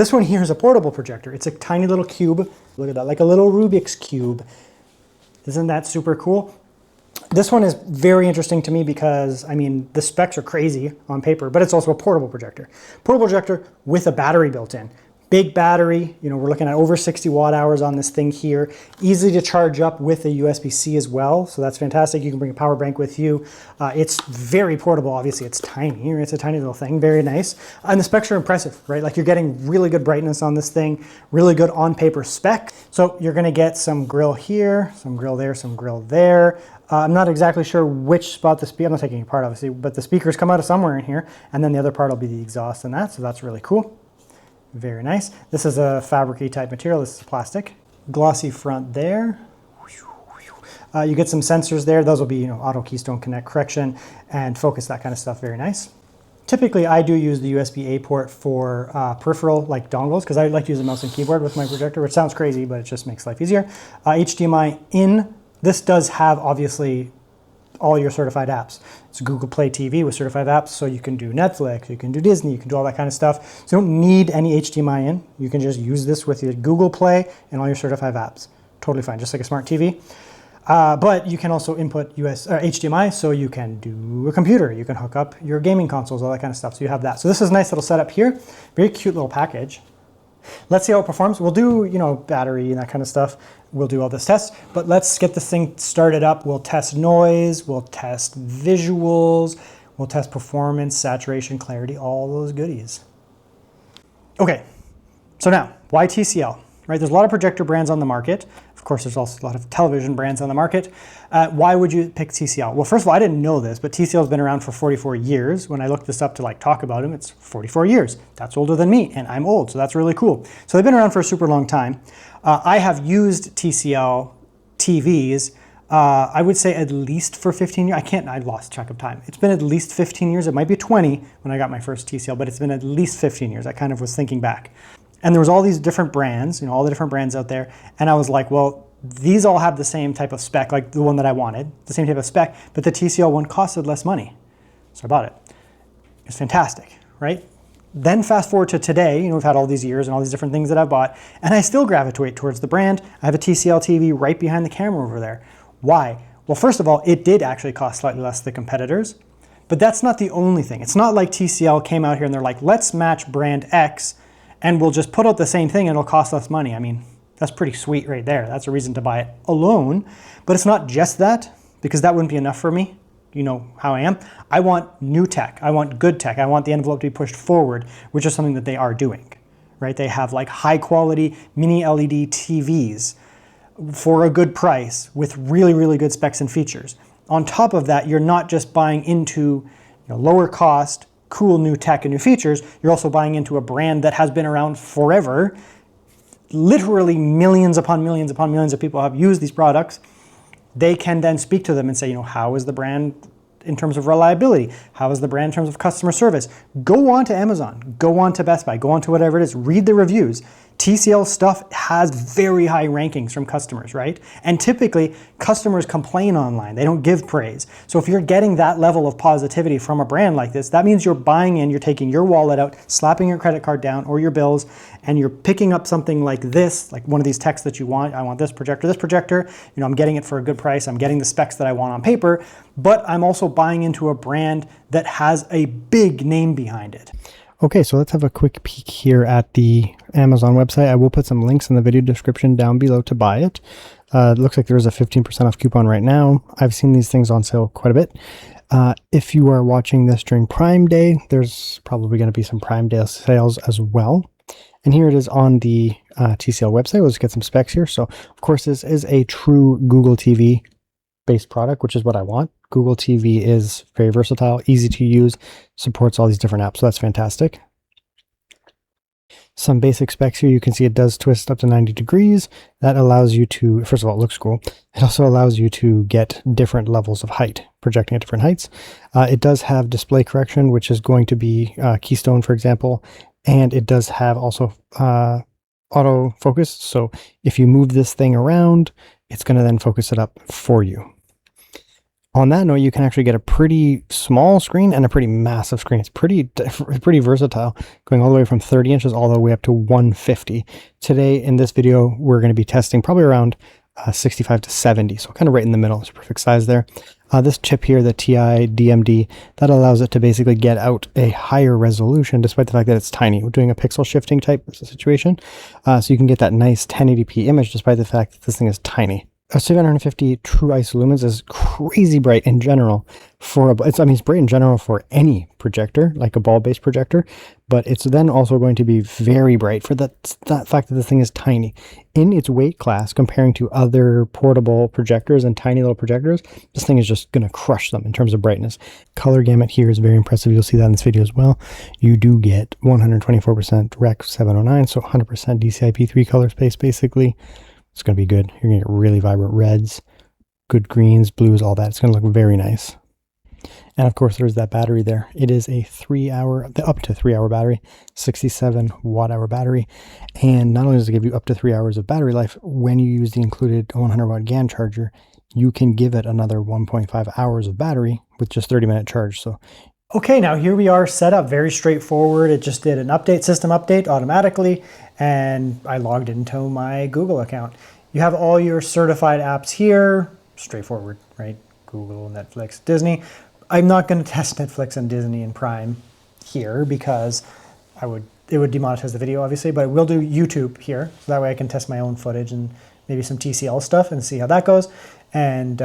This one here is a portable projector. It's a tiny little cube. Look at that, like a little Rubik's Cube. Isn't that super cool? This one is very interesting to me because, I mean, the specs are crazy on paper, but it's also a portable projector. Portable projector with a battery built in. Big battery, you know, we're looking at over 60 watt hours on this thing here. Easy to charge up with a USB-C as well, so that's fantastic. You can bring a power bank with you. It's very portable, obviously. It's tiny, it's a tiny little thing, very nice. And the specs are impressive, right? Like you're getting really good brightness on this thing, really good on-paper spec. So you're gonna get some grill here, some grill there, some grill there. I'm not exactly sure which spot the speaker, I'm not taking it apart obviously, but the speakers come out of somewhere in here, and then the other part will be the exhaust and that, so that's really cool. Very nice. This is a fabric-y type material. This is plastic. Glossy front there. You get some sensors there. Those will be, you know, auto keystone connect correction and focus, that kind of stuff. Very nice. Typically, I do use the USB-A port for peripheral, like dongles, because I like to use a mouse and keyboard with my projector, which sounds crazy, but it just makes life easier. HDMI in. This does have, obviously, all your certified apps. It's Google Play TV with certified apps, so you can do Netflix, you can do Disney, you can do all that kind of stuff. So you don't need any HDMI in. You can just use this with your Google Play and all your certified apps. Totally fine, just like a smart TV. But you can also input HDMI, so you can do a computer. You can hook up your gaming consoles, all that kind of stuff. So you have that. So this is a nice little setup here. Very cute little package. Let's see how it performs. We'll do, you know, battery and that kind of stuff. We'll do all this tests, but let's get this thing started up. We'll test noise, we'll test visuals, we'll test performance, saturation, clarity, all those goodies. Okay, so now, why TCL? Right, there's a lot of projector brands on the market. Of course, there's also a lot of television brands on the market. Why would you pick TCL? Well, first of all, I didn't know this, but TCL has been around for 44 years. When I looked this up to like talk about them, it's 44 years. That's older than me, and I'm old, so that's really cool. So they've been around for a super long time. I have used TCL TVs, I would say at least for 15 years. I lost track of time. It's been at least 15 years. It might be 20 when I got my first TCL, but it's been at least 15 years. I kind of was thinking back. And there was all these different brands, you know, all the different brands out there. And I was like, well, these all have the same type of spec, like the one that I wanted, the same type of spec, but the TCL one costed less money. So I bought it. It's fantastic, right? Then fast forward to today, you know, we've had all these years and all these different things that I've bought, and I still gravitate towards the brand. I have a TCL TV right behind the camera over there. Why? Well, first of all, it did actually cost slightly less than the competitors, but that's not the only thing. It's not like TCL came out here and they're like, let's match brand X and we'll just put out the same thing and it'll cost less money. I mean, that's pretty sweet right there. That's a reason to buy it alone. But it's not just that, because that wouldn't be enough for me. You know how I am. I want new tech. I want good tech. I want the envelope to be pushed forward, which is something that they are doing, right? They have like high quality mini LED TVs for a good price with really, really good specs and features. On top of that, you're not just buying into, you know, lower cost, cool new tech and new features, you're also buying into a brand that has been around forever. Literally millions upon millions upon millions of people have used these products. They can then speak to them and say, you know, how is the brand in terms of reliability? How is the brand in terms of customer service? Go on to Amazon, go on to Best Buy, go on to whatever it is, read the reviews. TCL stuff has very high rankings from customers, right? And typically, customers complain online. They don't give praise. So if you're getting that level of positivity from a brand like this, that means you're buying in, you're taking your wallet out, slapping your credit card down or your bills, and you're picking up something like this, like one of these techs that you want. I want this projector, you know, I'm getting it for a good price. I'm getting the specs that I want on paper, but I'm also buying into a brand that has a big name behind it. Okay, so let's have a quick peek here at the Amazon website. I will put some links in the video description down below to buy it. It looks like there's a 15% off coupon right now. I've seen these things on sale quite a bit. If you are watching this during Prime Day, there's probably going to be some Prime Day sales as well. And here it is on the TCL website. Let's get some specs here. So, of course, this is a true Google TV based product, which is what I want. Google TV is very versatile, easy to use, supports all these different apps, so that's fantastic. Some basic specs here. You can see it does twist up to 90 degrees. That allows you to, first of all, it looks cool. It also allows you to get different levels of height, projecting at different heights. It does have display correction, which is going to be Keystone, for example, and it does have also auto focus. So if you move this thing around, it's going to then focus it up for you. On that note, you can actually get a pretty small screen and a pretty massive screen. It's pretty versatile, going all the way from 30 inches all the way up to 150. Today, in this video, we're going to be testing probably around 65 to 70, so kind of right in the middle. It's a perfect size there. This chip here, the TI DMD, that allows it to basically get out a higher resolution despite the fact that it's tiny. We're doing a pixel shifting type situation, so you can get that nice 1080p image despite the fact that this thing is tiny. A 750 true isolumens is crazy bright in general for it's bright in general for any projector, like a ball-based projector, but it's then also going to be very bright for that fact that the thing is tiny. In its weight class, comparing to other portable projectors and tiny little projectors, this thing is just going to crush them in terms of brightness. Color gamut here is very impressive. You'll see that in this video as well. You do get 124% Rec 709, so 100% DCI-P3 color space basically. It's going to be good. You're going to get really vibrant reds, good greens, blues, all that. It's going to look very nice. And of course, there's that battery there. It is a up to 3 hour battery, 67 watt hour battery. And not only does it give you up to 3 hours of battery life, when you use the included 100 watt GAN charger, you can give it another 1.5 hours of battery with just 30-minute charge. So okay, now here we are set up, very straightforward. It just did an update, system update automatically, and I logged into my Google account. You have all your certified apps here, straightforward, right? Google, Netflix, Disney. I'm not going to test Netflix and Disney and Prime here because it would demonetize the video, obviously, but I will do YouTube here, so that way I can test my own footage and maybe some TCL stuff and see how that goes and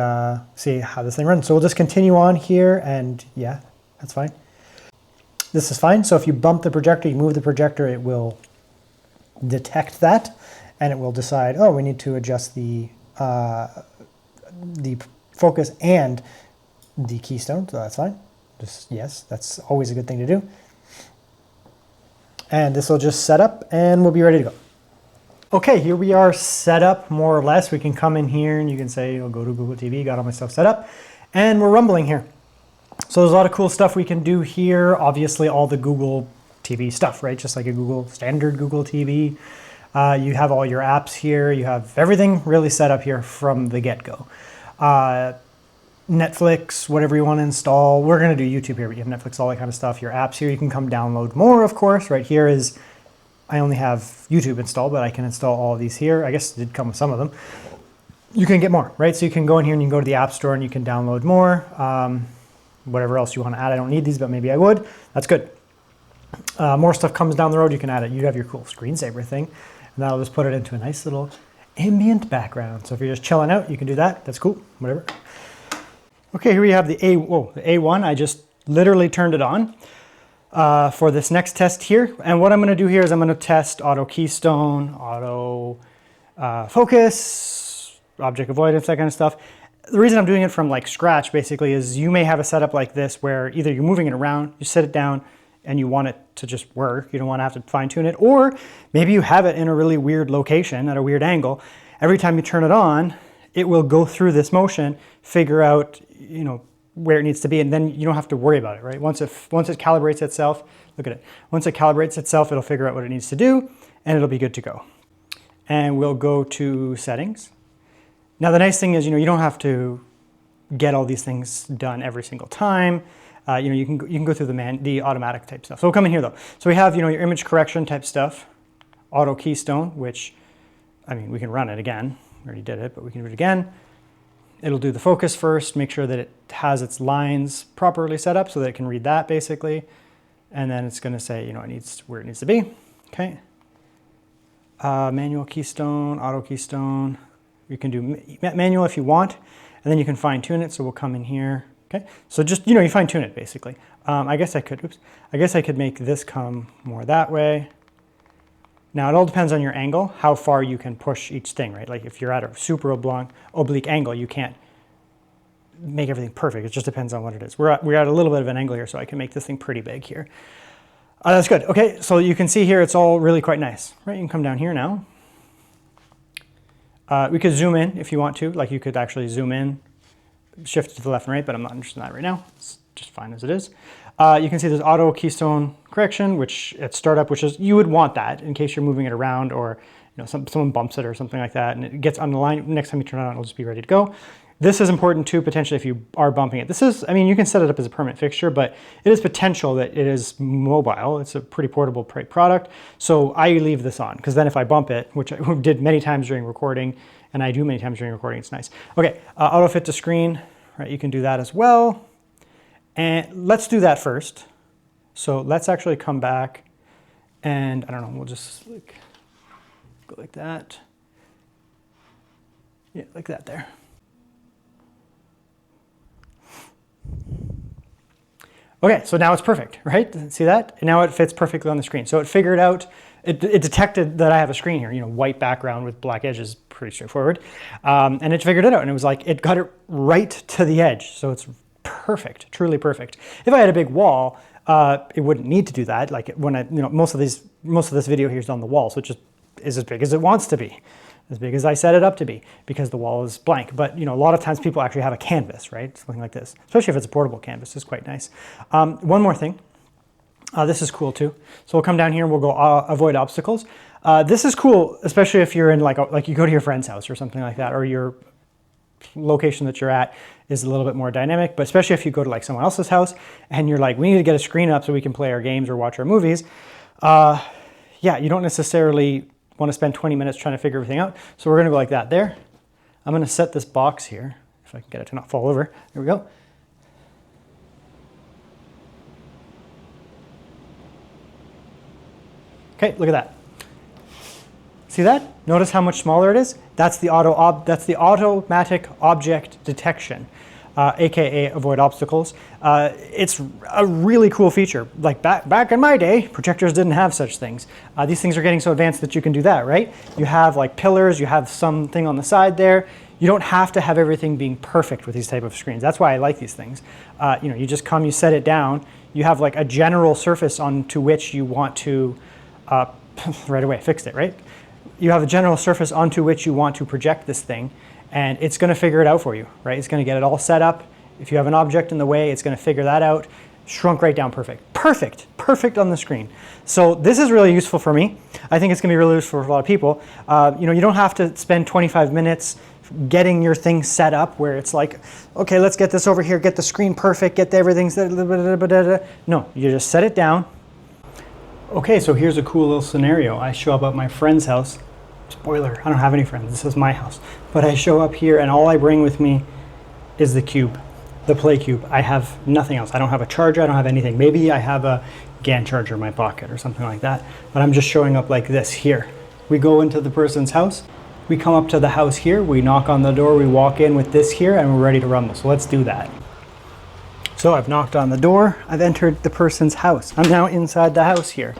see how this thing runs. So we'll just continue on here, and yeah, that's fine. This is fine. So if you bump the projector, you move the projector, it will detect that, and it will decide, oh, we need to adjust the focus and the keystone, so that's fine. Just yes, that's always a good thing to do. And this will just set up, and we'll be ready to go. Okay, here we are set up more or less. We can come in here, and you can say, oh, go to Google TV, got all my stuff set up, and we're rumbling here. So there's a lot of cool stuff we can do here. Obviously, all the Google TV stuff, right? Just like a standard Google TV. You have all your apps here. You have everything really set up here from the get-go. Netflix, whatever you want to install. We're going to do YouTube here, but you have Netflix, all that kind of stuff. Your apps here, you can come download more, of course. Right here is, I only have YouTube installed, but I can install all of these here. I guess it did come with some of them. You can get more, right? So you can go in here and you can go to the App Store and you can download more. Whatever else you want to add. I don't need these, but maybe I would. That's good. More stuff comes down the road, you can add it. You have your cool screensaver thing, and that'll just put it into a nice little ambient background. So if you're just chilling out, you can do that. That's cool, whatever. Okay, here we have the A1. I just literally turned it on for this next test here. And what I'm going to do here is I'm going to test auto keystone, auto focus, object avoidance, that kind of stuff. The reason I'm doing it from like scratch basically is you may have a setup like this where either you're moving it around, you set it down, and you want it to just work. You don't want to have to fine tune it. Or maybe you have it in a really weird location at a weird angle. Every time you turn it on, it will go through this motion, figure out, you know, where it needs to be, and then you don't have to worry about it, right? Once it calibrates itself, look at it. Once it calibrates itself, it'll figure out what it needs to do, and it'll be good to go. And we'll go to settings. Now the nice thing is, you know, you don't have to get all these things done every single time. You know, you can go through the automatic type stuff. So we'll come in here though. So we have, you know, your image correction type stuff, auto keystone, which, I mean, we can run it again. We already did it, but we can do it again. It'll do the focus first, make sure that it has its lines properly set up so that it can read that basically. And then it's going to say, you know, where it needs to be. Okay. Manual keystone, auto keystone. You can do manual if you want, and then you can fine tune it. So we'll come in here. Okay. So just, you know, you fine tune it basically. I guess I could make this come more that way. Now it all depends on your angle, how far you can push each thing, right? Like if you're at a super oblique angle, you can't make everything perfect. It just depends on what it is. We're at a little bit of an angle here, so I can make this thing pretty big here. That's good. Okay, so you can see here it's all really quite nice, right? You can come down here now. We could zoom in if you want to, like you could actually zoom in, shift to the left and right, but I'm not interested in that right now. It's just fine as it is. You can see there's auto keystone correction, which at startup, which is, you would want that in case you're moving it around or, you know, someone bumps it or something like that and it gets on the line. Next time you turn it on, it'll just be ready to go. This is important too, potentially, if you are bumping it. This is, I mean, you can set it up as a permanent fixture, but it is potential that it is mobile. It's a pretty portable product. So I leave this on, because then if I bump it, which I did many times during recording, and I do many times during recording, it's nice. Okay, auto fit to screen, right? You can do that as well. And let's do that first. So let's actually come back and, I don't know, we'll just like go like that. Yeah, like that there. Okay, so now it's perfect, right? See that? And now it fits perfectly on the screen. So it figured out, it detected that I have a screen here, you know, white background with black edges, pretty straightforward. And it figured it out, and it was like, it got it right to the edge. So it's perfect, truly perfect. If I had a big wall, it wouldn't need to do that. Like when I, you know, most of this video here is on the wall, so it just is as big as it wants to be, as big as I set it up to be, because the wall is blank. But you know, a lot of times people actually have a canvas, right? Something like this, especially if it's a portable canvas, it's quite nice. One more thing, this is cool too. So we'll come down here and we'll go avoid obstacles. This is cool, especially if you're in like you go to your friend's house or something like that, or your location that you're at is a little bit more dynamic. But especially if you go to like someone else's house and you're like, we need to get a screen up so we can play our games or watch our movies. Yeah, you don't necessarily want to spend 20 minutes trying to figure everything out. So we're going to go like that there. I'm going to set this box here, if I can get it to not fall over. There we go. Okay, look at that. See that? Notice how much smaller it is? That's the automatic object detection, aka avoid obstacles. It's a really cool feature. Like back in my day, projectors didn't have such things. These things are getting so advanced that you can do that, right? You have like pillars, you have something on the side there. You don't have to have everything being perfect with these type of screens. That's why I like these things. You know, you just come, you set it down, you have like a general surface onto which you want to, right away, fixed it, right? You have a general surface onto which you want to project this thing, and it's going to figure it out for you, right? It's going to get it all set up. If you have an object in the way, it's going to figure that out. Shrunk right down perfect. Perfect on the screen. So this is really useful for me. I think it's going to be really useful for a lot of people. You know, you don't have to spend 25 minutes getting your thing set up where it's like, okay, let's get this over here, get the screen perfect, get everything set. No, you just set it down. Okay, so here's a cool little scenario. I show up at my friend's house. Spoiler, I don't have any friends, this is my house. But I show up here and all I bring with me is the cube, the PlayCube. I have nothing else. I don't have a charger, I don't have anything. Maybe I have a GAN charger in my pocket or something like that. But I'm just showing up like this here. We go into the person's house, we come up to the house here, we knock on the door, we walk in with this here, and we're ready to rumble. So let's do that. So I've knocked on the door, I've entered the person's house. I'm now inside the house here.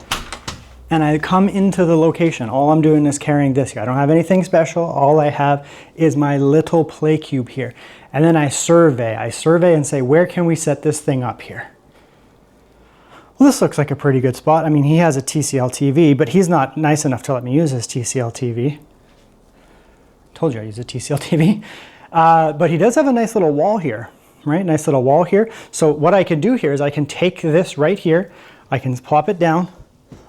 And I come into the location. All I'm doing is carrying this here. I don't have anything special. All I have is my little PlayCube here. And then I survey and say, where can we set this thing up here? Well, this looks like a pretty good spot. I mean, he has a TCL TV, but he's not nice enough to let me use his TCL TV. Told you I use a TCL TV. But he does have a nice little wall here, right? Nice little wall here. So what I can do here is I can take this right here. I can plop it down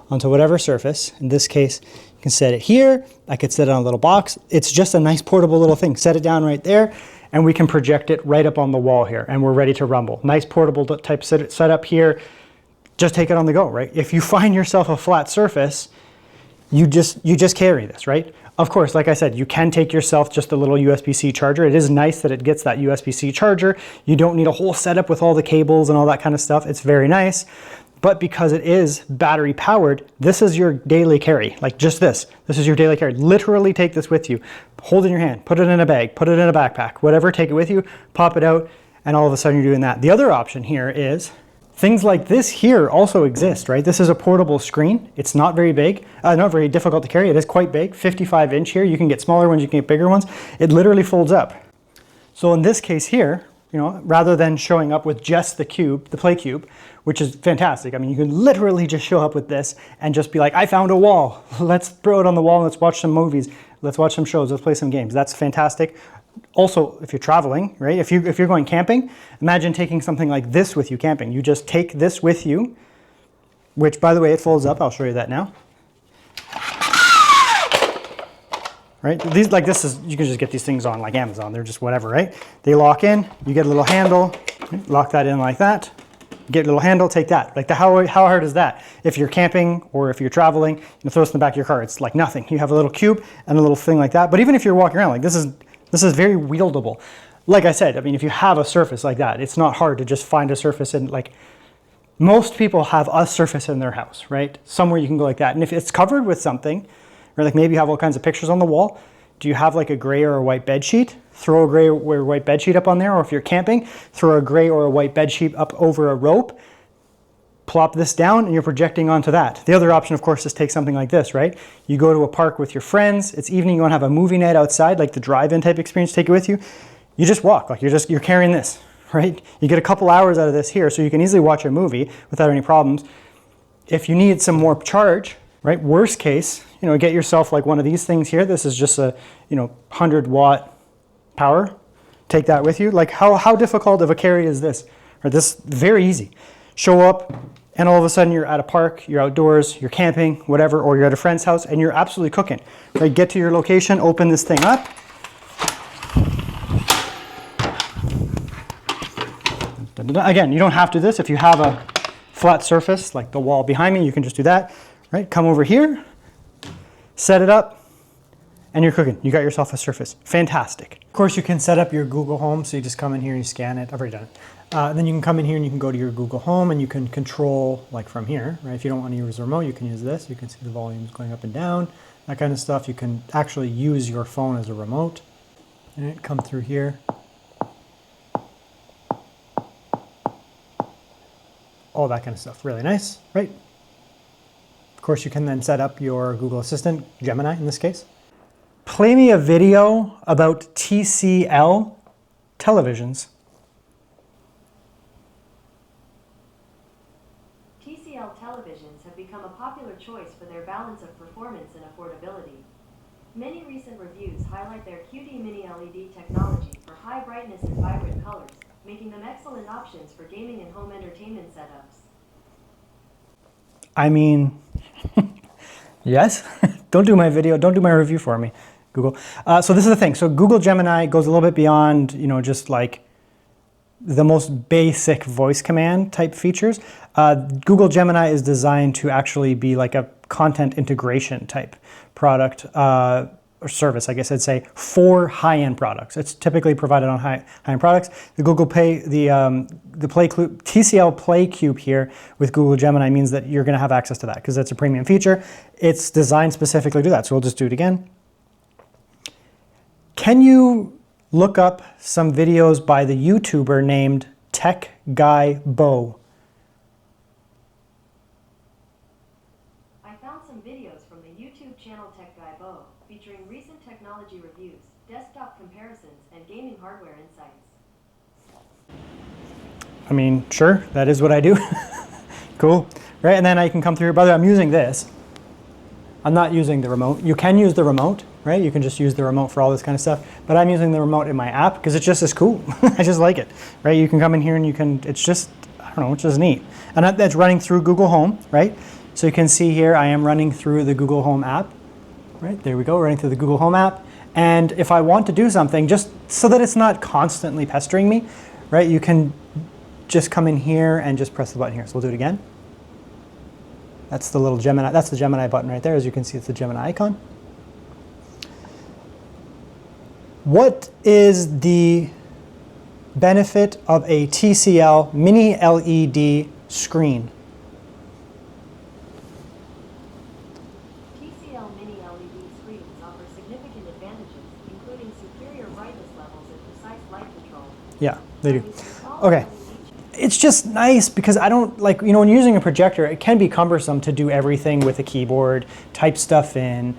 onto whatever surface. In this case, you can set it here. I could set it on a little box. It's just a nice portable little thing. Set it down right there, and we can project it right up on the wall here, and we're ready to rumble. Nice portable type setup here. Just take it on the go, right? If you find yourself a flat surface, you just carry this, right? Of course, like I said, you can take yourself just a little USB-C charger. It is nice that it gets that USB-C charger. You don't need a whole setup with all the cables and all that kind of stuff. It's very nice. But because it is battery powered, this is your daily carry, like just this. This is your daily carry. Literally take this with you. Hold it in your hand, put it in a bag, put it in a backpack, whatever, take it with you, pop it out, and all of a sudden you're doing that. The other option here is things like this here also exist, right? This is a portable screen. It's not very big, not very difficult to carry. It is quite big, 55-inch here. You can get smaller ones, you can get bigger ones. It literally folds up. So in this case here, you know, rather than showing up with just the cube, the PlayCube, which is fantastic. I mean, you can literally just show up with this and just be like, I found a wall. Let's throw it on the wall and let's watch some movies. Let's watch some shows. Let's play some games. That's fantastic. Also, if you're traveling, right? If you're going camping, imagine taking something like this with you camping. You just take this with you, which by the way, it folds up. I'll show you that now. right? These, like this is, you can just get these things on like Amazon. They're just whatever, right? They lock in, you get a little handle, lock that in like that, get a little handle, take that. Like how hard is that? If you're camping or if you're traveling, you throw this in the back of your car, it's like nothing. You have a little cube and a little thing like that. But even if you're walking around, like this is very wieldable. Like I said, I mean, if you have a surface like that, it's not hard to just find a surface, and like most people have a surface in their house, right? Somewhere you can go like that. And if it's covered with something, or like maybe you have all kinds of pictures on the wall, do you have like a gray or a white bed sheet? Throw a gray or white bed sheet up on there. Or if you're camping, throw a gray or a white bed sheet up over a rope, plop this down, and you're projecting onto that. The other option, of course, is take something like this, right? You go to a park with your friends, it's evening, you want to have a movie night outside, like the drive-in type experience, take it with you. You just walk, like you're carrying this, right? You get a couple hours out of this here, so you can easily watch a movie without any problems. If you need some more charge, right? Worst case, get yourself like one of these things here. This is just a, 100-watt power. Take that with you. Like how difficult of a carry is this? Or this, very easy. Show up, and all of a sudden you're at a park, you're outdoors, you're camping, whatever, or you're at a friend's house, and you're absolutely cooking. Right? Get to your location, open this thing up. Again, you don't have to do this. If you have a flat surface, like the wall behind me, you can just do that. Right? Come over here, set it up, and you're cooking. You got yourself a surface. Fantastic. Of course, you can set up your Google Home, so you just come in here and you scan it. I've already done it. Then you can come in here and you can go to your Google Home and you can control like from here, right? If you don't want to use the remote, you can use this. You can see the volumes going up and down, that kind of stuff. You can actually use your phone as a remote. And come through here. All that kind of stuff. Really nice, right? Of course, you can then set up your Google Assistant, Gemini in this case. Play me a video about TCL televisions. TCL televisions have become a popular choice for their balance of performance and affordability. Many recent reviews highlight their QD Mini LED technology for high brightness and vibrant colors, making them excellent options for gaming and home entertainment setups. I mean, yes. Don't do my video, don't do my review for me, Google. So this is the thing. So Google Gemini goes a little bit beyond, just like the most basic voice command type features. Google Gemini is designed to actually be like a content integration type product or service, I guess I'd say, for high-end products. It's typically provided on high-end products. The TCL PlayCube here with Google Gemini means that you're going to have access to that because that's a premium feature. It's designed specifically to do that. So we'll just do it again. Can you look up some videos by the YouTuber named Tech Guy Bo? I found some videos from the YouTube channel Tech Guy Bo featuring recent technology reviews, desktop comparisons, and gaming hardware insights. I mean, sure, that is what I do. Cool, right? And then I can come through here. By the way, I'm using this. I'm not using the remote. You can use the remote, right? You can just use the remote for all this kind of stuff. But I'm using the remote in my app because it's just as cool. I just like it, right? You can come in here and you can, it's just, I don't know, it's just neat. And that's running through Google Home, right? So you can see here, I am running through the Google Home app, right? There we go, running through the Google Home app. And if I want to do something, just so that it's not constantly pestering me, right? You can just come in here and just press the button here. So we'll do it again. That's the little Gemini, that's the Gemini button right there. As you can see, it's the Gemini icon. What is the benefit of a TCL mini LED screen? TCL Mini LED screens offer significant advantages, including superior brightness levels and precise light control. Yeah, they do. Okay. It's just nice because I don't like, when you're using a projector, it can be cumbersome to do everything with a keyboard, type stuff in,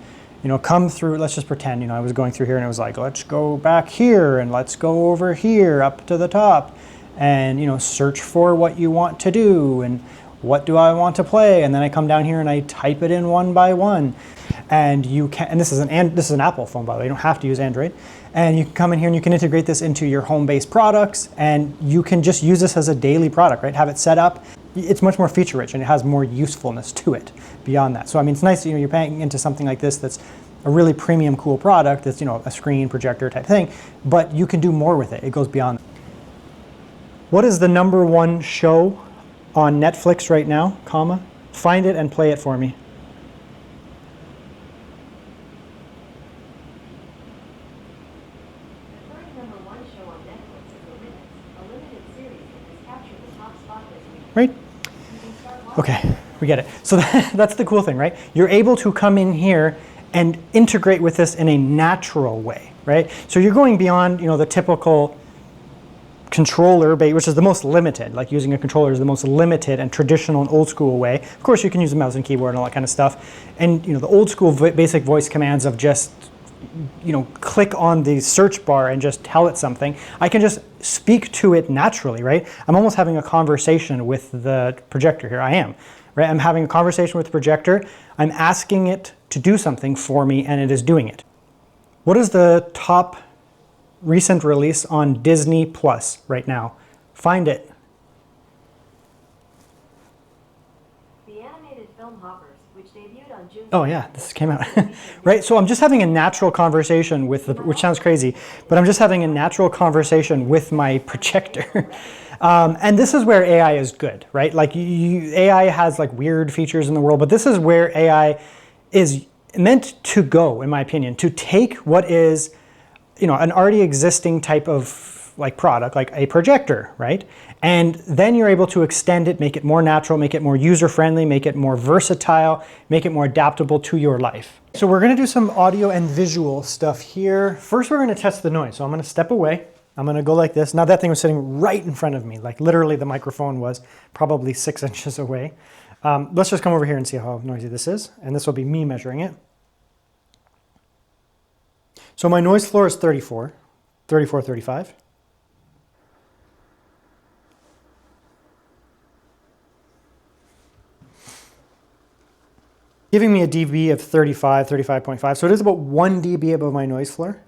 come through, let's just pretend, I was going through here and it was like, let's go back here and let's go over here up to the top and, search for what you want to do and what do I want to play? And then I come down here and I type it in one by one. And you can, and this is an Apple phone, by the way, you don't have to use Android. And you can come in here and you can integrate this into your home-based products and you can just use this as a daily product, right? Have it set up. It's much more feature-rich and it has more usefulness to it beyond that. So I mean, it's nice that you're paying into something like this that's a really premium, cool product that's, you know, a screen projector type thing, but you can do more with it. It goes beyond. What is the #1 show on Netflix right now, comma? Find it and play it for me. The current #1 show on Netflix is Avoidance, a limited series that has captured the top spot this week. Right? You can start watching. Okay, we get it. So that's the cool thing, right? You're able to come in here and integrate with this in a natural way, right? So you're going beyond, you know, the typical controller, which is the most limited, like using a controller is the most limited and traditional and old school way. Of course, you can use a mouse and keyboard and all that kind of stuff. And, you know, the old school basic voice commands of just, you know, click on the search bar and just tell it something. I can just speak to it naturally, right? I'm almost having a conversation with the projector here. I am, right? I'm having a conversation with the projector. I'm asking it to do something for me, and it is doing it. What is the top recent release on Disney Plus right now? Find it. The animated film Hoppers, which debuted on June. Oh yeah, this came out. Right, so I'm just having a natural conversation with the, which sounds crazy, but I'm just having a natural conversation with my projector. And this is where AI is good, right? Like AI has like weird features in the world, but this is where AI is meant to go, in my opinion, to take what is, you know, an already existing type of like product, like a projector, right? And then you're able to extend it, make it more natural, make it more user-friendly, make it more versatile, make it more adaptable to your life. So we're gonna do some audio and visual stuff here. First, we're gonna test the noise. So I'm gonna step away. I'm gonna go like this. Now that thing was sitting right in front of me, like literally the microphone was probably 6 inches away. Let's just come over here and see how noisy this is. And this will be me measuring it. So my noise floor is 34, 35. Giving me a dB of 35, 35.5. So it is about 1 dB above my noise floor.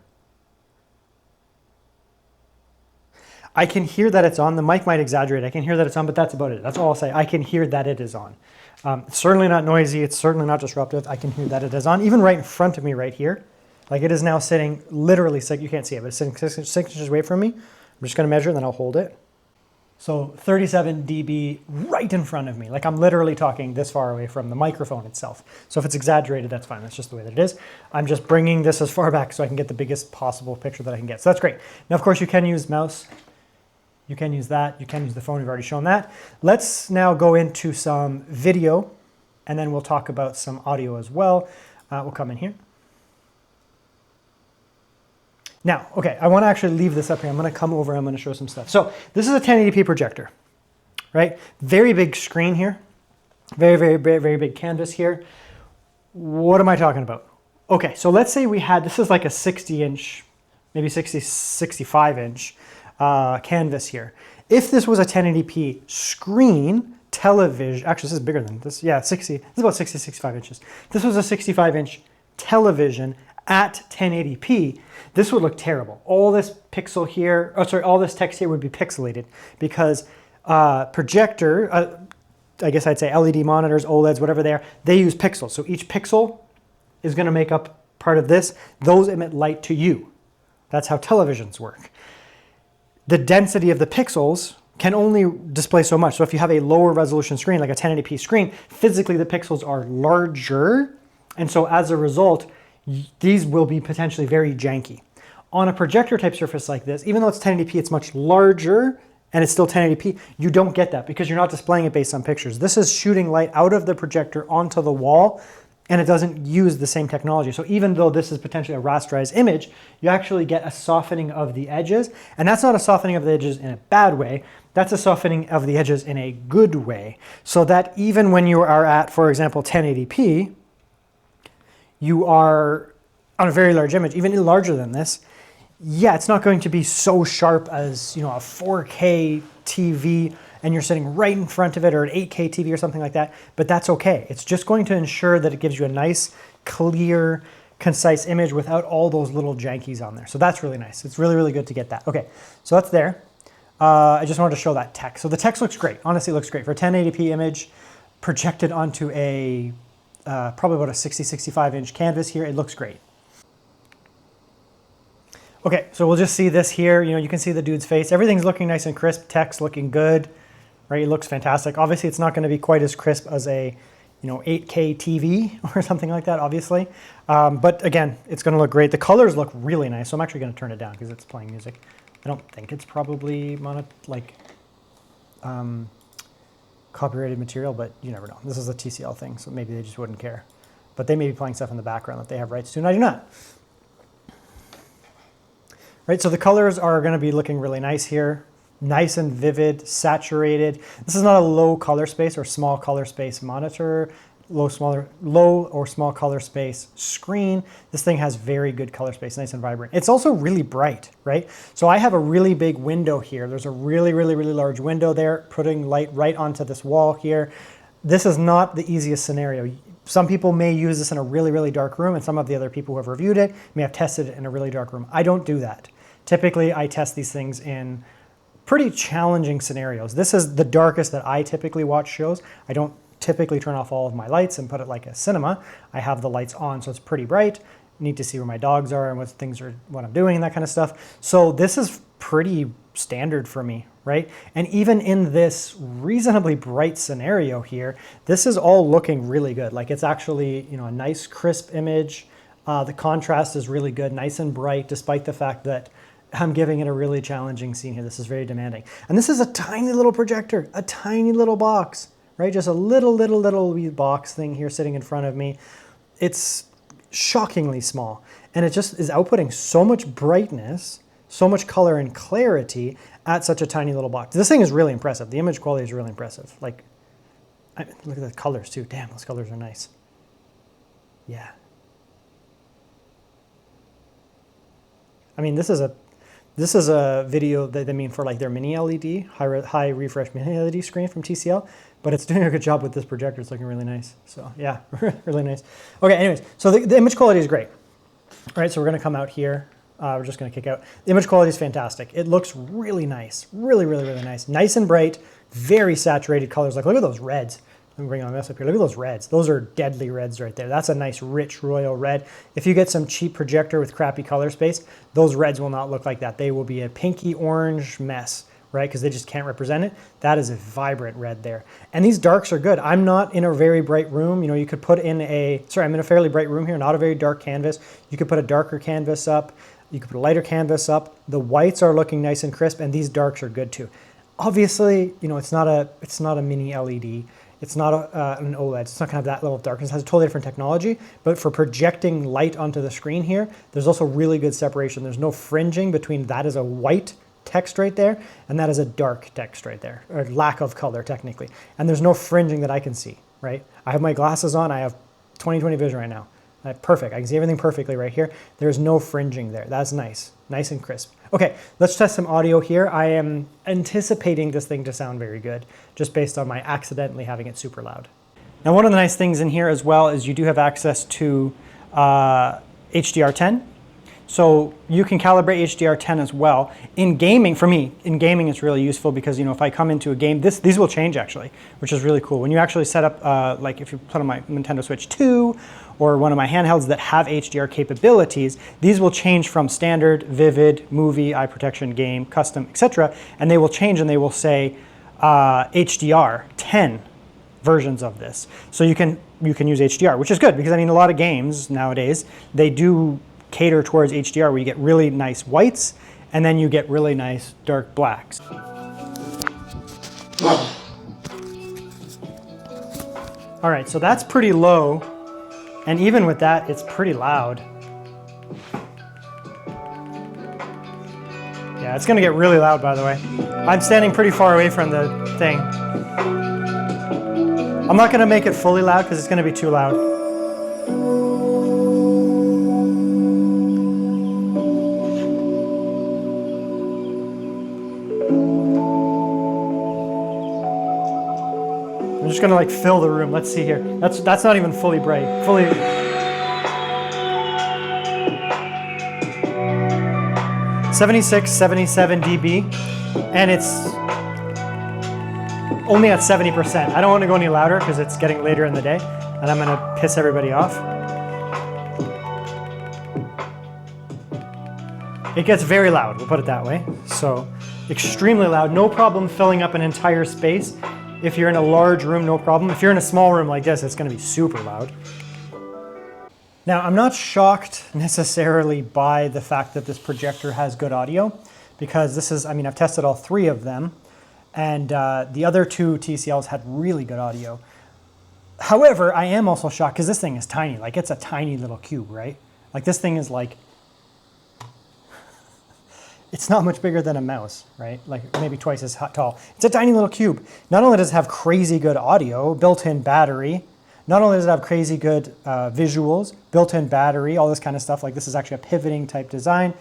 I can hear that it's on. The mic might exaggerate. I can hear that it's on, but that's about it. That's all I'll say. I can hear that it is on. It's certainly not noisy. It's certainly not disruptive. I can hear that it is on, even right in front of me right here. Like it is now sitting literally, you can't see it, but it's sitting 6 inches away from me. I'm just gonna measure and then I'll hold it. So 37 dB right in front of me. Like I'm literally talking this far away from the microphone itself. So if it's exaggerated, that's fine. That's just the way that it is. I'm just bringing this as far back so I can get the biggest possible picture that I can get. So that's great. Now, of course, you can use mouse. You can use that. You can use the phone. We've already shown that. Let's now go into some video and then we'll talk about some audio as well. We'll come in here. Now, okay, I want to actually leave this up here. I'm going to come over, I'm going to show some stuff. So this is a 1080p projector, right? Very big screen here. Very, very, very, very big canvas here. What am I talking about? Okay, so let's say we had, this is like a 60-inch, maybe 65-inch canvas here. If this was a 1080p screen, television, actually this is bigger than this, yeah, this is about 60, 65 inches. This was a 65-inch television at 1080p, this would look terrible. All this pixel here, all this text here would be pixelated because projector, I guess I'd say LED monitors, OLEDs, whatever they are, they use pixels. So each pixel is gonna make up part of this. Those emit light to you. That's how televisions work. The density of the pixels can only display so much. So if you have a lower resolution screen, like a 1080p screen, physically the pixels are larger. And so as a result, these will be potentially very janky. On a projector type surface like this, even though it's 1080p, it's much larger and it's still 1080p, you don't get that because you're not displaying it based on pictures. This is shooting light out of the projector onto the wall and it doesn't use the same technology. So even though this is potentially a rasterized image, you actually get a softening of the edges. And that's not a softening of the edges in a bad way. That's a softening of the edges in a good way. So that even when you are at, for example, 1080p, you are on a very large image, even larger than this, yeah, it's not going to be so sharp as, you know, a 4K TV and you're sitting right in front of it, or an 8K TV or something like that, but that's okay. It's just going to ensure that it gives you a nice, clear, concise image without all those little jankies on there. So that's really nice. It's really, really good to get that. Okay, so that's there. I just wanted to show that text. So the text looks great. Honestly, it looks great. For a 1080p image projected onto a probably about a 60-65 inch canvas here. It looks great. Okay, so we'll just see this here. You know, you can see the dude's face. Everything's looking nice and crisp. Text looking good, right? It looks fantastic. Obviously, it's not going to be quite as crisp as a, 8K TV or something like that, obviously. But again, it's going to look great. The colors look really nice. So I'm actually going to turn it down because it's playing music. I don't think it's probably copyrighted material, but you never know. This is a TCL thing, so maybe they just wouldn't care. But they may be playing stuff in the background that they have rights to, and I do not. Right, so the colors are going to be looking really nice here. Nice and vivid, saturated. This is not a low color space or small color space monitor, low or small color space screen. This thing has very good color space, nice and vibrant. It's also really bright, right? So I have a really big window here. There's a really, really, really large window there, putting light right onto this wall here. This is not the easiest scenario. Some people may use this in a really, really dark room, and some of the other people who have reviewed it may have tested it in a really dark room. I don't do that. Typically, I test these things in pretty challenging scenarios. This is the darkest that I typically watch shows. I don't typically turn off all of my lights and put it like a cinema. I have the lights on, so it's pretty bright. Need to see where my dogs are and what I'm doing and that kind of stuff. So this is pretty standard for me, right? And even in this reasonably bright scenario here, this is all looking really good. Like it's actually, a nice crisp image. The contrast is really good, nice and bright, despite the fact that I'm giving it a really challenging scene here. This is very demanding. And this is a tiny little projector, a tiny little box, right? Just a little wee box thing here sitting in front of me. It's shockingly small. And it just is outputting so much brightness, so much color and clarity at such a tiny little box. This thing is really impressive. The image quality is really impressive. Like, look at the colors too. Damn, those colors are nice. Yeah. I mean, this is a video that they mean for like their mini LED, high refresh mini LED screen from TCL, but it's doing a good job with this projector. It's looking really nice. So yeah, really nice. Okay, anyways, so the image quality is great. All right, so we're gonna come out here. We're just gonna kick out. The image quality is fantastic. It looks really nice, really nice. Nice and bright, very saturated colors. Like look at those reds. Let me bring on this up here. Look at those reds. Those are deadly reds right there. That's a nice, rich, royal red. If you get some cheap projector with crappy color space, those reds will not look like that. They will be a pinky orange mess, right? Because they just can't represent it. That is a vibrant red there. And these darks are good. I'm not in a very bright room. You could put in I'm in a fairly bright room here, not a very dark canvas. You could put a darker canvas up. You could put a lighter canvas up. The whites are looking nice and crisp, and these darks are good too. Obviously, it's not a mini LED. It's not an OLED. It's not going to have that level of darkness. It has a totally different technology. But for projecting light onto the screen here, there's also really good separation. There's no fringing between that is a white text right there and that is a dark text right there, or lack of color technically. And there's no fringing that I can see, right? I have my glasses on. I have 20/20 vision right now. Perfect. I can see everything perfectly right here. There's no fringing there. That's nice. Nice and crisp. Okay, let's test some audio here. I am anticipating this thing to sound very good, just based on my accidentally having it super loud. Now, one of the nice things in here as well is you do have access to HDR10. So you can calibrate HDR10 as well. In gaming, for me, it's really useful because, if I come into a game, these will change actually, which is really cool. When you actually set up, like if you put on my Nintendo Switch 2 or one of my handhelds that have HDR capabilities, these will change from standard, vivid, movie, eye protection, game, custom, etc. And they will change and they will say HDR 10 versions of this. So you can use HDR, which is good because a lot of games nowadays, they do cater towards HDR where you get really nice whites and then you get really nice dark blacks. All right, so that's pretty low. And even with that, it's pretty loud. Yeah, it's gonna get really loud, by the way. I'm standing pretty far away from the thing. I'm not gonna make it fully loud because it's gonna be too loud. I'm just gonna fill the room. Let's see here. That's not even fully bright. 76, 77 dB, and it's only at 70%. I don't want to go any louder because it's getting later in the day. and I'm gonna piss everybody off. It gets very loud, we'll put it that way. So extremely loud, no problem filling up an entire space. If you're in a large room, no problem. If you're in a small room like this, it's gonna be super loud. Now, I'm not shocked necessarily by the fact that this projector has good audio, because this is, I mean, I've tested all 3 of them, and the other 2 TCLs had really good audio. However, I am also shocked because this thing is tiny. Like, it's a tiny little cube, right? Like, this thing is like, it's not much bigger than a mouse, right? Like, maybe twice as tall. It's a tiny little cube. Not only does it have crazy good audio, built-in battery, not only does it have crazy good visuals, built-in battery, all this kind of stuff. Like, this is actually a pivoting type design.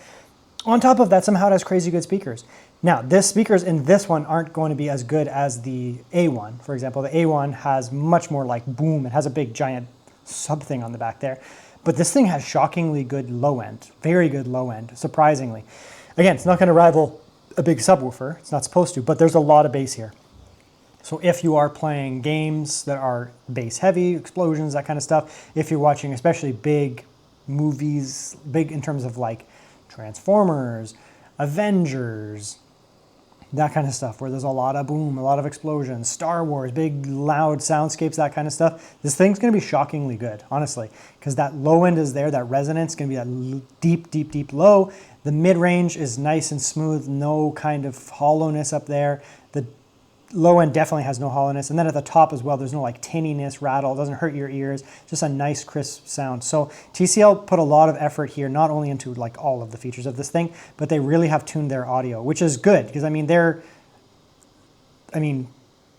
On top of that, somehow it has crazy good speakers. Now, the speakers in this one aren't going to be as good as the A1. For example, the A1 has much more like boom. It has a big giant sub thing on the back there. But this thing has shockingly good low end, very good low end, surprisingly. Again, it's not going to rival a big subwoofer. It's not supposed to, but there's a lot of bass here. So if you are playing games that are bass heavy, explosions, that kind of stuff, if you're watching especially big movies, big in terms of like Transformers, Avengers, that kind of stuff, where there's a lot of boom, a lot of explosions, Star Wars, big loud soundscapes, that kind of stuff, this thing's going to be shockingly good, honestly, because that low end is there, that resonance is going to be that deep, deep, deep low. The mid-range is nice and smooth, no kind of hollowness up there. The low end definitely has no hollowness. And then at the top as well, there's no like tinniness, rattle, it doesn't hurt your ears, just a nice crisp sound. So TCL put a lot of effort here, not only into like all of the features of this thing, but they really have tuned their audio, which is good because I mean,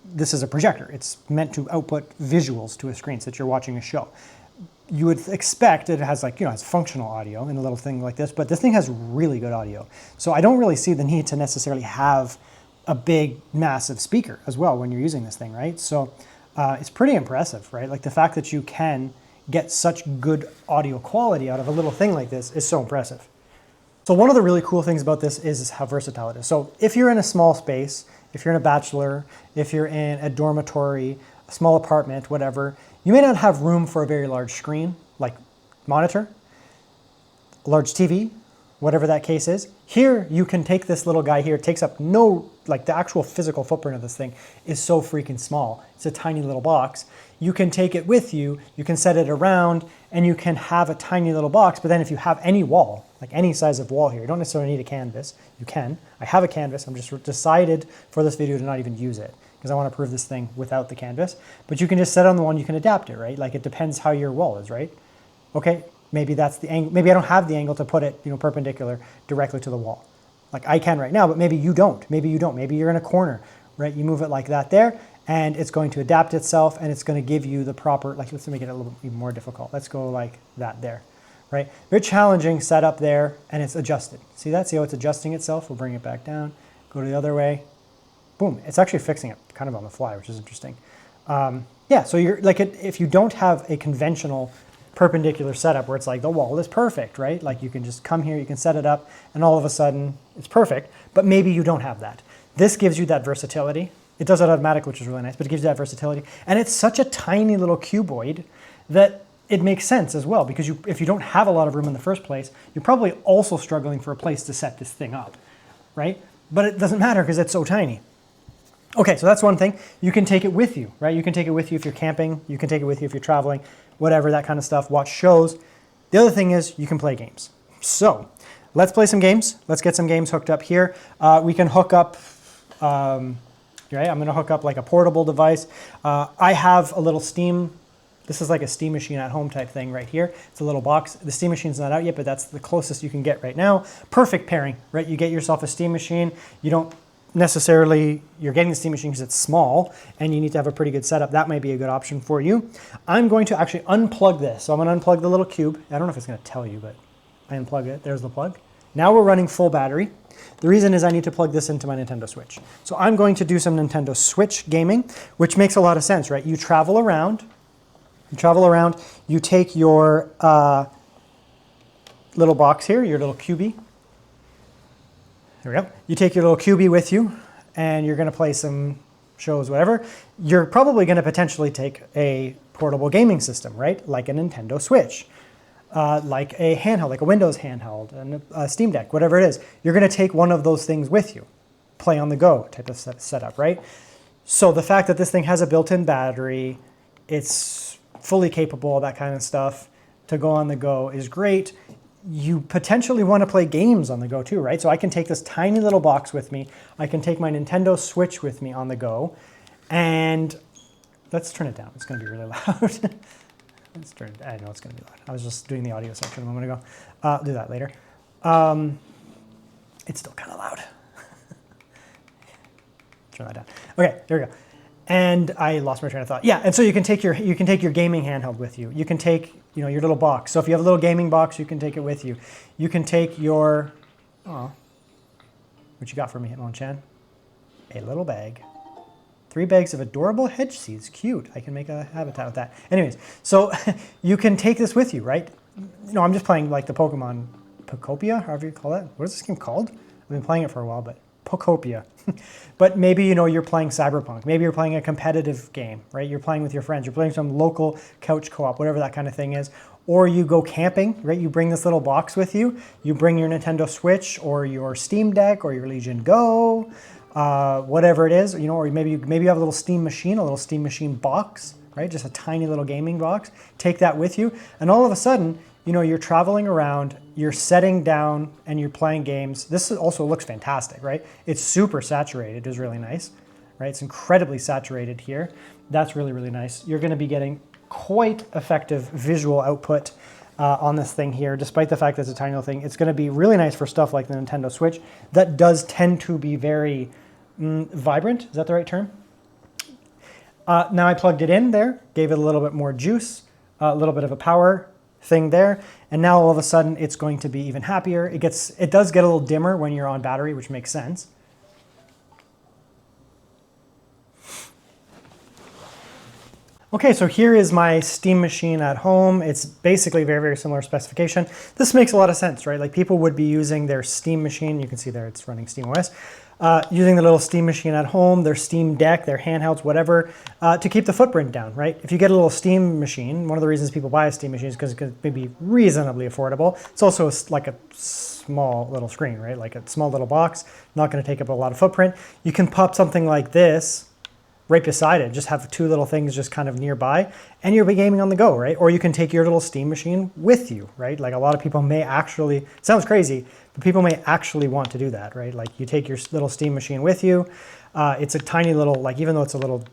this is a projector. It's meant to output visuals to a screen so that you're watching a show. You would expect it has like, you know, it's functional audio in a little thing like this, but this thing has really good audio. So I don't really see the need to necessarily have a big, massive speaker as well when you're using this thing, right? So it's pretty impressive, right? Like the fact that you can get such good audio quality out of a little thing like this is so impressive. So one of the really cool things about this is how versatile it is. So if you're in a small space, if you're in a bachelor, if you're in a dormitory, a small apartment, whatever, you may not have room for a very large screen, like monitor, a large TV, whatever that case is. Here, you can take this little guy here. It takes up no, like the actual physical footprint of this thing is so freaking small. It's a tiny little box. You can take it with you, you can set it around, and you can have a tiny little box, but then if you have any wall, like any size of wall here, you don't necessarily need a canvas, you can. I have a canvas, I'm just decided for this video to not even use it, because I want to prove this thing without the canvas. But you can just set it on the one, you can adapt it, right? Like it depends how your wall is, right? Okay, maybe that's the angle, maybe I don't have the angle to put it, you know, perpendicular directly to the wall. Like I can right now, but maybe you don't, maybe you don't. Maybe you're in a corner, right? You move it like that there, and it's going to adapt itself, and it's going to give you the proper, like let's make it a little bit more difficult. Let's go like that there, right? Very challenging setup there, and it's adjusted. See that? See how it's adjusting itself? We'll bring it back down, go the other way. Boom, it's actually fixing it kind of on the fly, which is interesting. Yeah, so you're like, if you don't have a conventional perpendicular setup where it's like the wall is perfect, right? Like you can just come here, you can set it up, and all of a sudden it's perfect, but maybe you don't have that. This gives you that versatility. It does it automatic, which is really nice, but it gives you that versatility. And it's such a tiny little cuboid that it makes sense as well, because if you don't have a lot of room in the first place, you're probably also struggling for a place to set this thing up, right? But it doesn't matter because it's so tiny. Okay, so that's one thing. You can take it with you, right? You can take it with you if you're camping. You can take it with you if you're traveling, whatever, that kind of stuff. Watch shows. The other thing is you can play games. So let's play some games. Let's get some games hooked up here. We can hook up, right? I'm going to hook up like a portable device. I have a little Steam. This is like a Steam machine at home type thing right here. It's a little box. The Steam machine's not out yet, but that's the closest you can get right now. Perfect pairing, right? You get yourself a Steam machine. You don't necessarily, you're getting the Steam machine because it's small and you need to have a pretty good setup. That might be a good option for you. I'm going to actually unplug this. So I'm going to unplug the little cube. I don't know if it's going to tell you, but I unplug it. There's the plug. Now we're running full battery. The reason is I need to plug this into my Nintendo Switch. So I'm going to do some Nintendo Switch gaming, which makes a lot of sense, right? You travel around, you take your little box here, your little cubie. There we go. You take your little cubie with you and you're going to play some shows, whatever. You're probably going to potentially take a portable gaming system, right? Like a Nintendo Switch, like a handheld, like a Windows handheld, and a Steam Deck, whatever it is. You're going to take one of those things with you, play on the go type of setup, right? So the fact that this thing has a built-in battery, it's fully capable, that kind of stuff, to go on the go is great. You potentially want to play games on the go too, right? So I can take this tiny little box with me. I can take my Nintendo Switch with me on the go. And let's turn it down. It's going to be really loud. Let's turn it. I know it's going to be loud. I was just doing the audio section a moment ago. I'll do that later. It's still kind of loud. Turn that down. Okay, there we go. And I lost my train of thought. Yeah, and so you can take your gaming handheld with you. You can take your little box. So if you have a little gaming box, you can take it with you. You can take your what you got for me, Hitmon Chan? A little bag. 3 bags of adorable hedge seeds. Cute. I can make a habitat with that. Anyways, so you can take this with you, right? I'm just playing like the Pokemon Pokopia, however you call it. What is this game called? I've been playing it for a while, but Pokopia. But maybe you're playing Cyberpunk. Maybe you're playing a competitive game, right? You're playing with your friends. You're playing some local couch co-op, whatever that kind of thing is. Or you go camping, right? You bring this little box with you. You bring your Nintendo Switch or your Steam Deck or your Legion Go, whatever it is. Or maybe you have a little Steam Machine box, right? Just a tiny little gaming box. Take that with you, and all of a sudden, you're traveling around, you're setting down, and you're playing games. This also looks fantastic, right? It's super saturated, is really nice, right? It's incredibly saturated here. That's really, really nice. You're going to be getting quite effective visual output on this thing here, despite the fact that it's a tiny little thing. It's going to be really nice for stuff like the Nintendo Switch that does tend to be very vibrant. Is that the right term? Now I plugged it in there, gave it a little bit more juice, a little bit of a power thing there, and now all of a sudden it's going to be even happier. It does get a little dimmer when you're on battery, which makes sense. Okay, so here is my Steam Machine at home. It's basically very, very similar specification. This makes a lot of sense, right? Like people would be using their Steam Machine. You can see there it's running SteamOS. Using the little Steam Machine at home, their Steam Deck, their handhelds, whatever, to keep the footprint down, right? If you get a little Steam Machine, one of the reasons people buy a Steam Machine is because it may be reasonably affordable. It's also like a small little screen, right? Like a small little box, not going to take up a lot of footprint. You can pop something like this right beside it, just have 2 little things just kind of nearby, and you'll be gaming on the go, right? Or you can take your little Steam Machine with you, right? Like a lot of people may actually, it sounds crazy, but people may actually want to do that, right? Like you take your little Steam Machine with you. It's a tiny little, like even though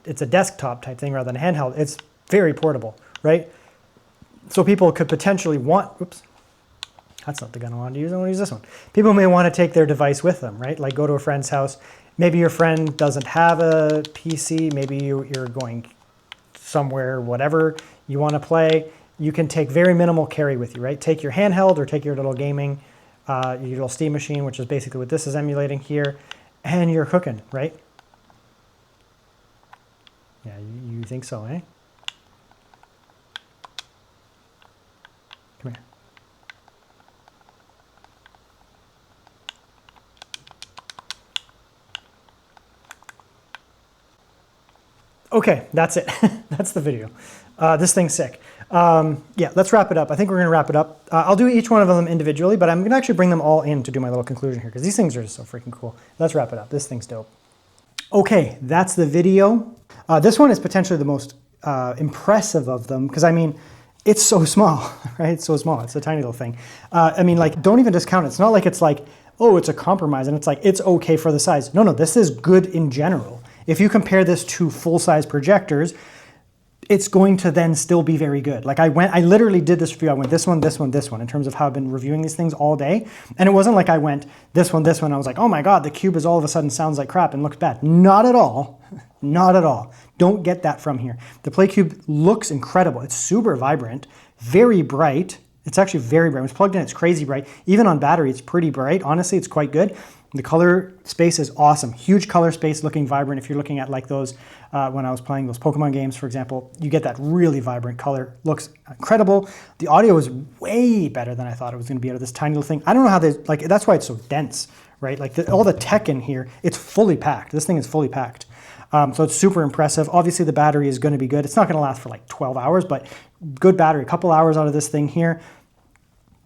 it's a desktop type thing rather than a handheld, it's very portable, right? So people could potentially want, oops, that's not the gun I wanted to use, I want to use this one. People may want to take their device with them, right? Like go to a friend's house. Maybe your friend doesn't have a PC. Maybe you're going somewhere, whatever you want to play. You can take very minimal carry with you, right? Take your handheld or take your little gaming, your little Steam Machine, which is basically what this is emulating here, and you're cooking, right? Yeah, you think so, eh? Come here. Okay, that's it. That's the video. This thing's sick. Yeah, let's wrap it up. I think we're going to wrap it up. I'll do each one of them individually, but I'm going to actually bring them all in to do my little conclusion here because these things are just so freaking cool. Let's wrap it up. This thing's dope. Okay, that's the video. This one is potentially the most impressive of them because, I mean, it's so small, right? It's so small. It's a tiny little thing. I mean, like, don't even discount it. It's not like it's like, oh, it's a compromise and it's like, it's okay for the size. No, this is good in general. If you compare this to full-size projectors, it's going to then still be very good. Like I literally did this review. I went this one, this one, this one in terms of how I've been reviewing these things all day. And it wasn't like I went this one. I was like, oh my God, the Cube is all of a sudden sounds like crap and looks bad. Not at all. Not at all. Don't get that from here. The PlayCube looks incredible. It's super vibrant, very bright. It's actually very bright. When it's plugged in, it's crazy bright. Even on battery, it's pretty bright. Honestly, it's quite good. The color space is awesome. Huge color space, looking vibrant. If you're looking at like those, when I was playing those Pokemon games, for example, you get that really vibrant color. Looks incredible. The audio is way better than I thought it was going to be out of this tiny little thing. I don't know how they, like, that's why it's so dense, right? Like all the tech in here, it's fully packed. This thing is fully packed. So it's super impressive. Obviously the battery is going to be good. It's not going to last for like 12 hours, but good battery, a couple hours out of this thing here.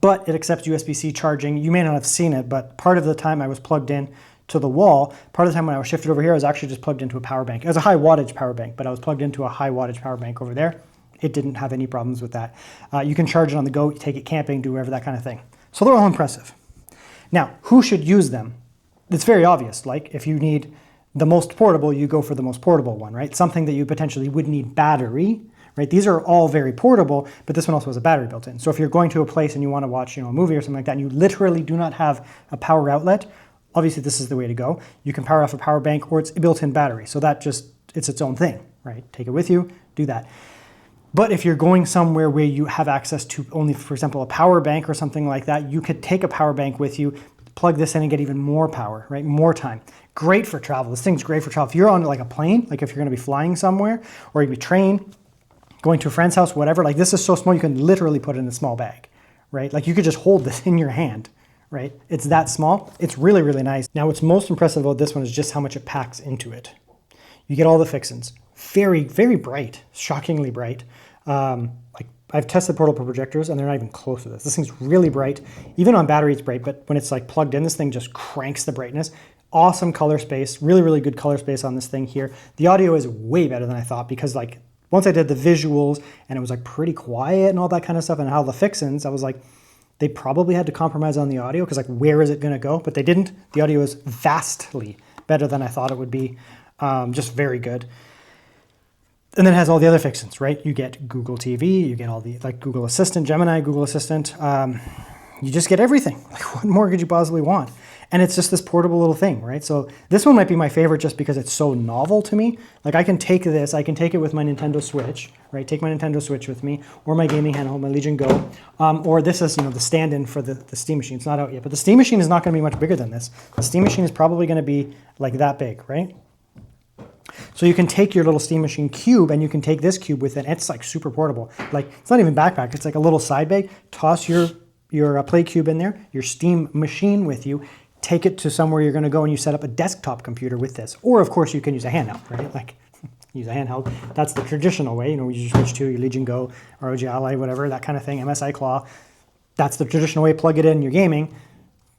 But it accepts USB-C charging. You may not have seen it, but part of the time I was plugged in to the wall. Part of the time when I was shifted over here, I was actually just plugged into a power bank. It was a high wattage power bank, but I was plugged into a high wattage power bank over there. It didn't have any problems with that. You can charge it on the go, take it camping, do whatever, that kind of thing. So they're all impressive. Now, who should use them? It's very obvious. Like if you need the most portable, you go for the most portable one, right? Something that you potentially would need battery, right? These are all very portable, but this one also has a battery built in. So if you're going to a place and you want to watch, a movie or something like that, and you literally do not have a power outlet, obviously this is the way to go. You can power off a power bank or it's a built-in battery. So that it's its own thing, right? Take it with you, do that. But if you're going somewhere where you have access to only, for example, a power bank or something like that, you could take a power bank with you, plug this in and get even more power, right? More time. Great for travel. This thing's great for travel. If you're on like a plane, like if you're going to be flying somewhere, or you'd be train, going to a friend's house, whatever, like this is so small you can literally put it in a small bag, right? Like you could just hold this in your hand, right? It's that small. It's really, really nice. Now what's most impressive about this one is just how much it packs into it. You get all the fixins. Very, very bright, shockingly bright. Like I've tested portable projectors and they're not even close to this. This thing's really bright. Even on battery it's bright, but when it's like plugged in, this thing just cranks the brightness. Awesome color space, really, really good color space on this thing here. The audio is way better than I thought because like once I did the visuals and it was like pretty quiet and all that kind of stuff and how the fixins, I was like, they probably had to compromise on the audio because like where is it going to go? But they didn't. The audio is vastly better than I thought it would be. Just very good. And then it has all the other fixins, right? You get Google TV, you get all the like Google Assistant, Gemini, Google Assistant. You just get everything. Like what more could you possibly want? And it's just this portable little thing, right? So this one might be my favorite just because it's so novel to me. Like I can take this, I can take it with my Nintendo Switch, right? Take my Nintendo Switch with me, or my gaming handheld, my Legion Go, or this is, the stand-in for the Steam Machine. It's not out yet, but the Steam Machine is not going to be much bigger than this. The Steam Machine is probably going to be like that big, right? So you can take your little Steam Machine cube and you can take this cube with it. It's like super portable. Like it's not even backpack. It's like a little side bag. Toss your PlayCube in there, your Steam Machine with you. Take it to somewhere you're going to go and you set up a desktop computer with this. Or of course you can use a handheld, right? Like use a handheld. That's the traditional way. You switch to your Legion Go, ROG Ally, whatever, that kind of thing, MSI Claw. That's the traditional way. Plug it in, you're gaming.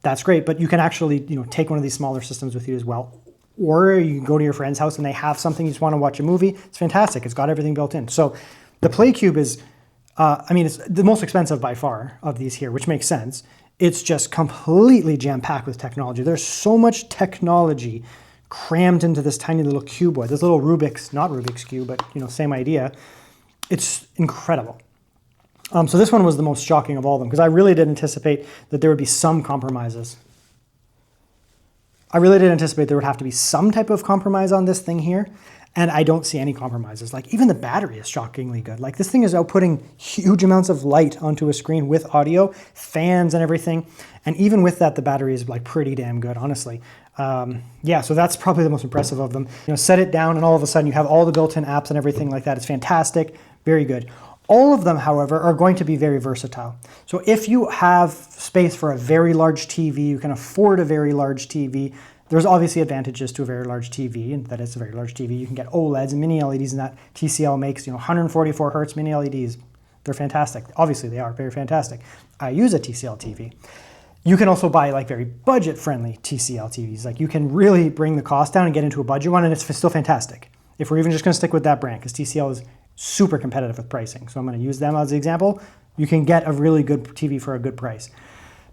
That's great. But you can actually, take one of these smaller systems with you as well. Or you can go to your friend's house and they have something, you just want to watch a movie. It's fantastic. It's got everything built in. So the PlayCube is, it's the most expensive by far of these here, which makes sense. It's just completely jam-packed with technology. There's so much technology crammed into this tiny little cuboid, this little not Rubik's Cube, but same idea. It's incredible. So this one was the most shocking of all of them because I really did anticipate that there would be some compromises. I really did anticipate there would have to be some type of compromise on this thing here, and I don't see any compromises. Like even the battery is shockingly good. Like this thing is outputting huge amounts of light onto a screen with audio, fans and everything. And even with that, the battery is like pretty damn good, honestly. Yeah, so that's probably the most impressive of them. Set it down and all of a sudden you have all the built-in apps and everything like that. It's fantastic, very good. All of them, however, are going to be very versatile. So if you have space for a very large TV, you can afford a very large TV, there's obviously advantages to a very large TV, and that is a very large TV. You can get OLEDs and mini LEDs, and that TCL makes 144 hertz mini LEDs. They're fantastic. Obviously, they are very fantastic. I use a TCL TV. You can also buy like very budget-friendly TCL TVs. Like you can really bring the cost down and get into a budget one, and it's still fantastic. If we're even just going to stick with that brand, because TCL is super competitive with pricing. So I'm going to use them as the example. You can get a really good TV for a good price.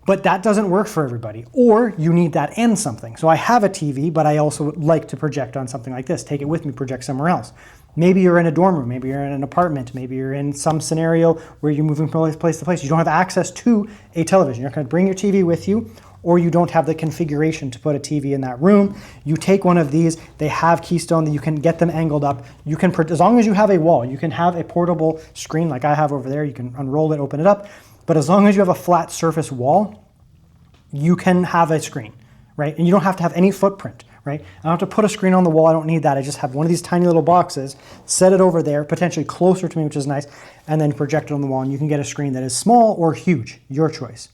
But that doesn't work for everybody. Or you need that and something. So I have a TV, but I also would like to project on something like this. Take it with me, project somewhere else. Maybe you're in a dorm room, maybe you're in an apartment, maybe you're in some scenario where you're moving from place to place. You don't have access to a television. You're not going to bring your TV with you, or you don't have the configuration to put a TV in that room. You take one of these, they have Keystone that you can get them angled up. You can, as long as you have a wall, you can have a portable screen like I have over there. You can unroll it, open it up. But as long as you have a flat surface wall, you can have a screen, right? And you don't have to have any footprint, right? I don't have to put a screen on the wall. I don't need that. I just have one of these tiny little boxes, set it over there, potentially closer to me, which is nice, and then project it on the wall, and you can get a screen that is small or huge, your choice.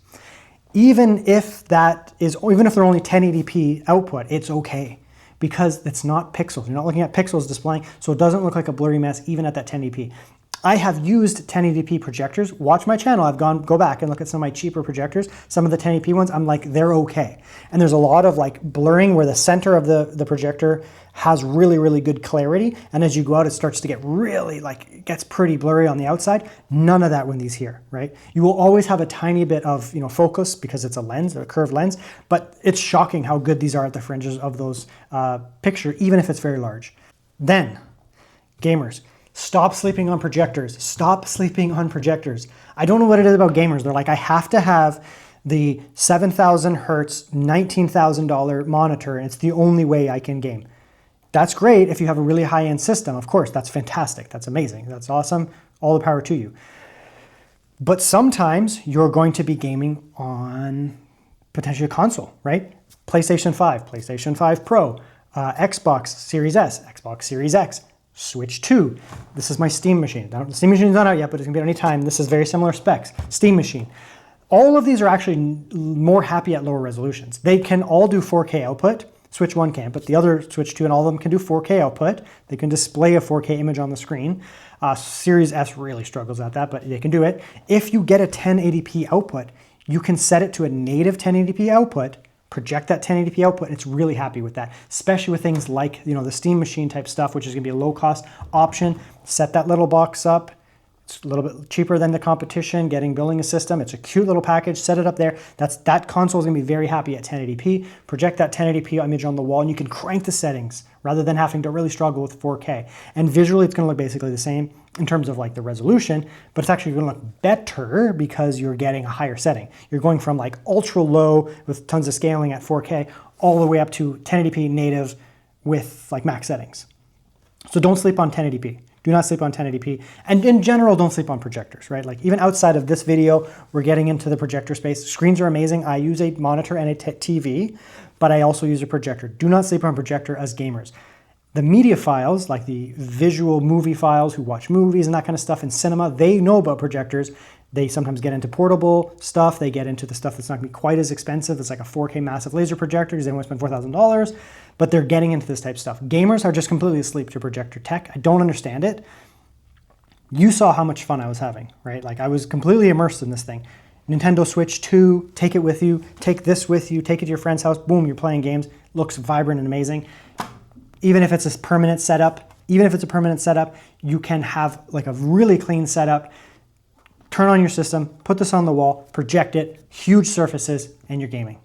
Even if they're only 1080p output, it's okay, because it's not pixels. You're not looking at pixels displaying, so it doesn't look like a blurry mess even at that 1080p. I have used 1080p projectors. Watch my channel. Go back and look at some of my cheaper projectors. Some of the 1080p ones, I'm like, they're okay. And there's a lot of like blurring where the center of the projector has really, really good clarity. And as you go out, it starts to get really like, it gets pretty blurry on the outside. None of that with these here, right? You will always have a tiny bit of, focus because it's a lens, a curved lens, but it's shocking how good these are at the fringes of those picture, even if it's very large. Then, gamers. Stop sleeping on projectors. Stop sleeping on projectors. I don't know what it is about gamers. They're like, I have to have the 7,000 hertz, $19,000 monitor, and it's the only way I can game. That's great if you have a really high-end system. Of course, that's fantastic. That's amazing. That's awesome. All the power to you. But sometimes you're going to be gaming on potentially a console, right? PlayStation 5, PlayStation 5 Pro, Xbox Series S, Xbox Series X, Switch 2. This is my Steam machine. The Steam machine is not out yet, but it's gonna be at any time. This is very similar specs. Steam machine. All of these are actually more happy at lower resolutions. They can all do 4K output. Switch 1 can't, but the other Switch 2 and all of them can do 4K output. They can display a 4K image on the screen. Series S really struggles at that, but they can do it. If you get a 1080p output, you can set it to a native 1080p output, project that 1080p output, and it's really happy with that, especially with things like the Steam machine type stuff, which is gonna be a low cost option. Set that little box up. It's a little bit cheaper than the competition, building a system. It's a cute little package, set it up there. That console is gonna be very happy at 1080p. Project that 1080p image on the wall and you can crank the settings rather than having to really struggle with 4K. And visually, it's gonna look basically the same in terms of like the resolution, but it's actually gonna look better because you're getting a higher setting. You're going from like ultra low with tons of scaling at 4K all the way up to 1080p native with like max settings. So don't sleep on 1080p. Do not sleep on 1080p. And in general, don't sleep on projectors, right? Like even outside of this video, we're getting into the projector space. Screens are amazing. I use a monitor and a TV, but I also use a projector. Do not sleep on projector as gamers. The media files, like the visual movie files who watch movies and that kind of stuff in cinema, they know about projectors. They sometimes get into portable stuff. They get into the stuff that's not gonna be quite as expensive. It's like a 4K massive laser projector because they want to spend $4,000, but they're getting into this type of stuff. Gamers are just completely asleep to projector tech. I don't understand it. You saw how much fun I was having, right? Like I was completely immersed in this thing. Nintendo Switch 2, take it with you, take this with you, take it to your friend's house, boom, you're playing games. Looks vibrant and amazing. Even if it's a permanent setup, you can have like a really clean setup. Turn on your system, put this on the wall, project it, huge surfaces, and you're gaming.